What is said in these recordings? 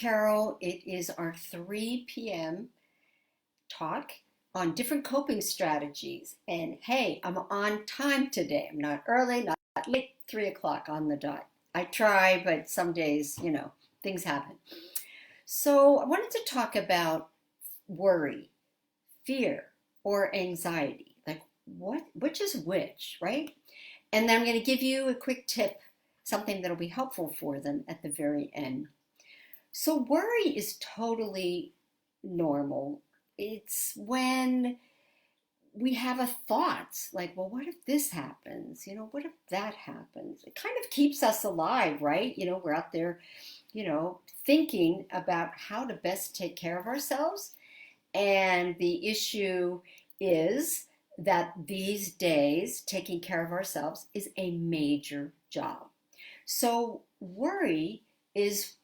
Carol. It is our 3 p.m. talk on different coping strategies. And hey, I'm on time today. I'm not early, not late, 3 o'clock on the dot. I try, but some days, things happen. So I wanted to talk about worry, fear, or anxiety. Like which is which, right? And then I'm going to give you a quick tip, something that'll be helpful for them at the very end. So worry is totally normal. It's when we have a thought like, well, what if this happens? What if that happens? It kind of keeps us alive, right? We're out there, thinking about how to best take care of ourselves. And the issue is that these days, taking care of ourselves is a major job. So worry is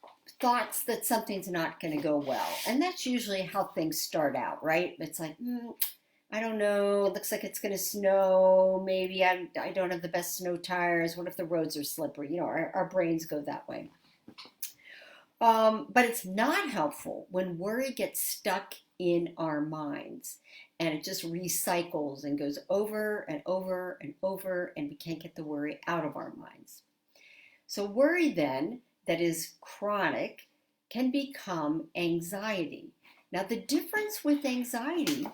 thoughts that something's not going to go well. And that's usually how things start out, right? It's like, I don't know. It looks like it's going to snow. Maybe I don't have the best snow tires. What if the roads are slippery? Our brains go that way. But it's not helpful when worry gets stuck in our minds and it just recycles and goes over and over and over, and we can't get the worry out of our minds. So worry then, that is chronic, can become anxiety. Now the difference with anxiety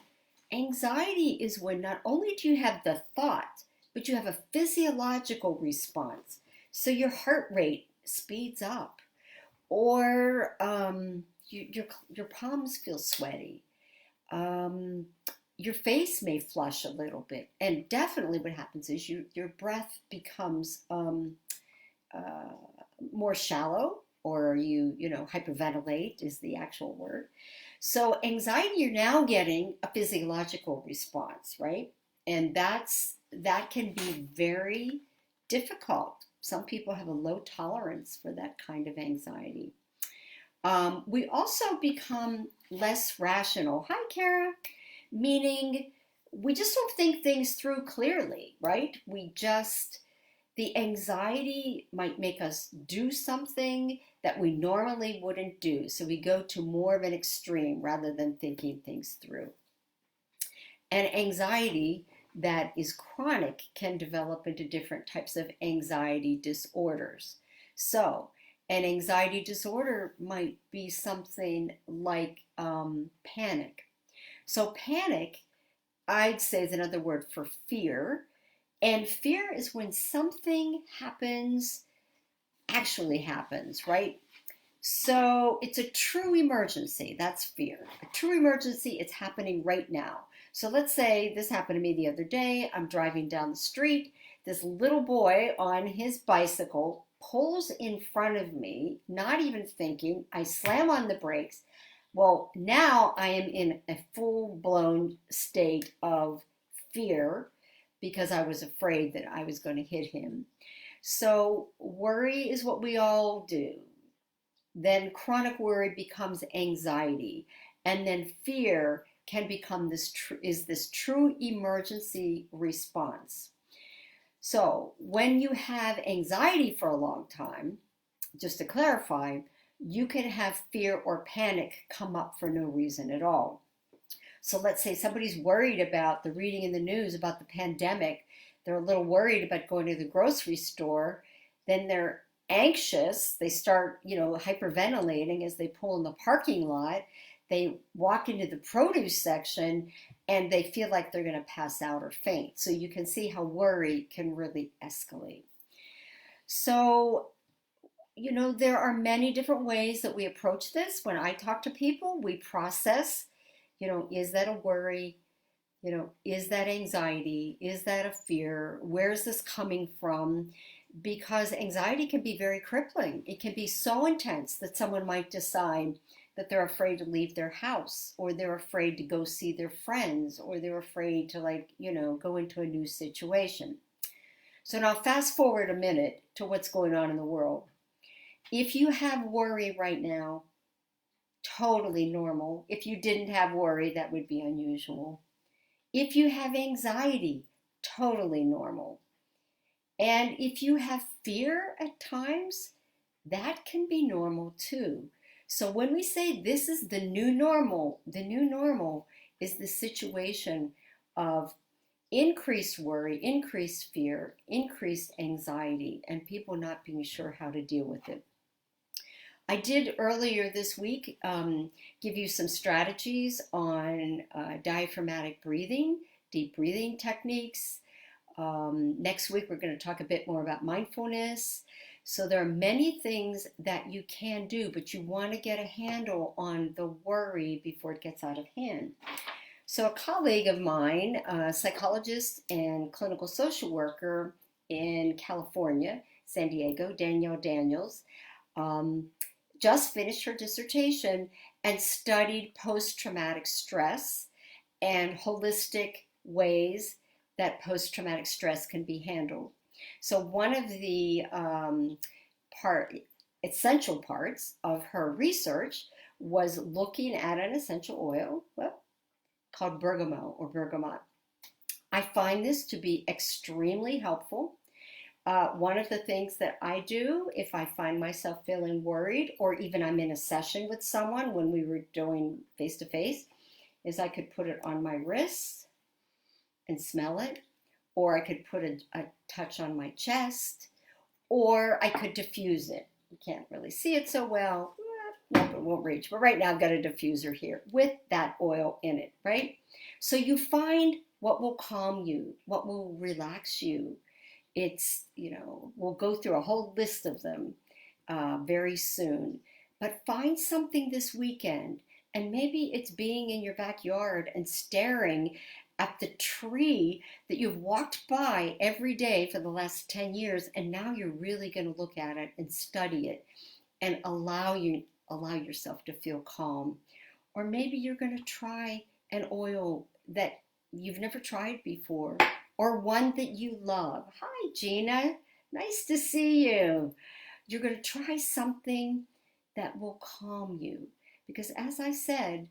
is when not only do you have the thought, but you have a physiological response. So your heart rate speeds up, or your palms feel sweaty. Your face may flush a little bit, and definitely what happens is your breath becomes more shallow, or you hyperventilate is the actual word. So anxiety, you're now getting a physiological response, right? And that can be very difficult. Some people have a low tolerance for that kind of anxiety. We also become less rational. Hi, Kara. Meaning we just don't think things through clearly, right? The anxiety might make us do something that we normally wouldn't do. So we go to more of an extreme rather than thinking things through. And anxiety that is chronic can develop into different types of anxiety disorders. So an anxiety disorder might be something like panic. So panic, I'd say, is another word for fear. And fear is when something actually happens, right? So it's a true emergency. That's fear. A true emergency, it's happening right now. So let's say this happened to me the other day. I'm driving down the street. This little boy on his bicycle pulls in front of me, not even thinking. I slam on the brakes. Well, now I am in a full-blown state of fear because I was afraid that I was going to hit him. So worry is what we all do. Then chronic worry becomes anxiety. And then fear can become this true emergency response. So when you have anxiety for a long time, just to clarify, you can have fear or panic come up for no reason at all. So let's say somebody's worried about the reading in the news about the pandemic. They're a little worried about going to the grocery store. Then they're anxious. They start, hyperventilating as they pull in the parking lot. They walk into the produce section and they feel like they're going to pass out or faint. So you can see how worry can really escalate. So, there are many different ways that we approach this. When I talk to people, we process, is that a worry? Is that anxiety? Is that a fear? Where is this coming from? Because anxiety can be very crippling. It can be so intense that someone might decide that they're afraid to leave their house, or they're afraid to go see their friends, or they're afraid to go into a new situation. So now fast forward a minute to what's going on in the world. If you have worry right now, totally normal. If you didn't have worry, that would be unusual. If you have anxiety, totally normal. And if you have fear at times, that can be normal too. So when we say this is the new normal is the situation of increased worry, increased fear, increased anxiety, and people not being sure how to deal with it. I did earlier this week give you some strategies on diaphragmatic breathing, deep breathing techniques. Next week, we're going to talk a bit more about mindfulness. So there are many things that you can do, but you want to get a handle on the worry before it gets out of hand. So a colleague of mine, a psychologist and clinical social worker in California, San Diego, Danielle Daniels, just finished her dissertation and studied post-traumatic stress and holistic ways that post-traumatic stress can be handled. So one of the essential parts of her research was looking at an essential oil called Bergamot or Bergamot. I find this to be extremely helpful. One of the things that I do if I find myself feeling worried, or even I'm in a session with someone when we were doing face-to-face, is I could put it on my wrist and smell it, or I could put a touch on my chest, or I could diffuse it. You can't really see it so well. Nope, it won't reach. But right now I've got a diffuser here with that oil in it, right? So you find what will calm you, what will relax you. It's, we'll go through a whole list of them very soon. But find something this weekend, and maybe it's being in your backyard and staring at the tree that you've walked by every day for the last 10 years, and now you're really going to look at it and study it and allow yourself to feel calm. Or maybe you're going to try an oil that you've never tried before, or one that you love. Hi, Gina. Nice to see you. You're going to try something that will calm you. Because as I said,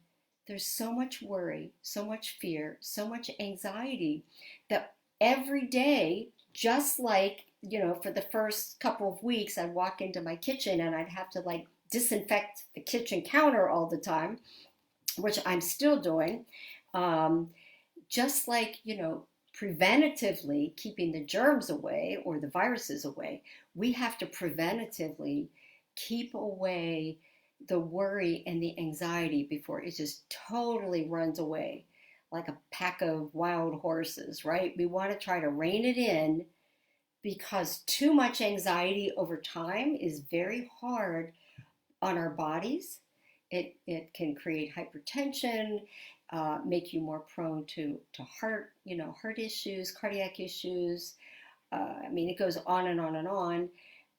there's so much worry, so much fear, so much anxiety that every day, just like, for the first couple of weeks, I'd walk into my kitchen and I'd have to disinfect the kitchen counter all the time, which I'm still doing. Just like, preventatively keeping the germs away or the viruses away, we have to preventatively keep away the worry and the anxiety before it just totally runs away like a pack of wild horses, right? We want to try to rein it in, because too much anxiety over time is very hard on our bodies. It can create hypertension, make you more prone to heart issues, cardiac issues. It goes on and on and on.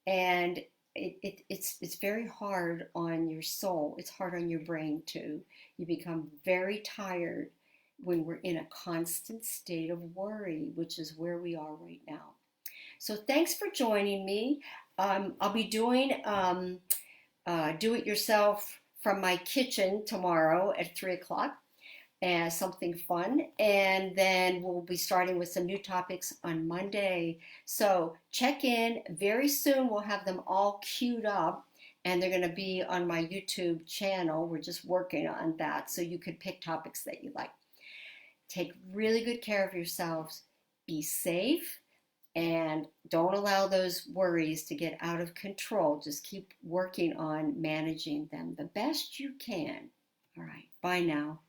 And it's very hard on your soul. It's hard on your brain too. You become very tired when we're in a constant state of worry, which is where we are right now. So thanks for joining me. I'll be doing do-it-yourself from my kitchen tomorrow at 3 o'clock. And something fun, and then we'll be starting with some new topics on Monday. So check in very soon. We'll have them all queued up, and they're going to be on my YouTube channel. We're just working on that, so you could pick topics that you like. Take really good care of yourselves. Be safe, and don't allow those worries to get out of control. Just keep working on managing them the best you can. All right, bye now.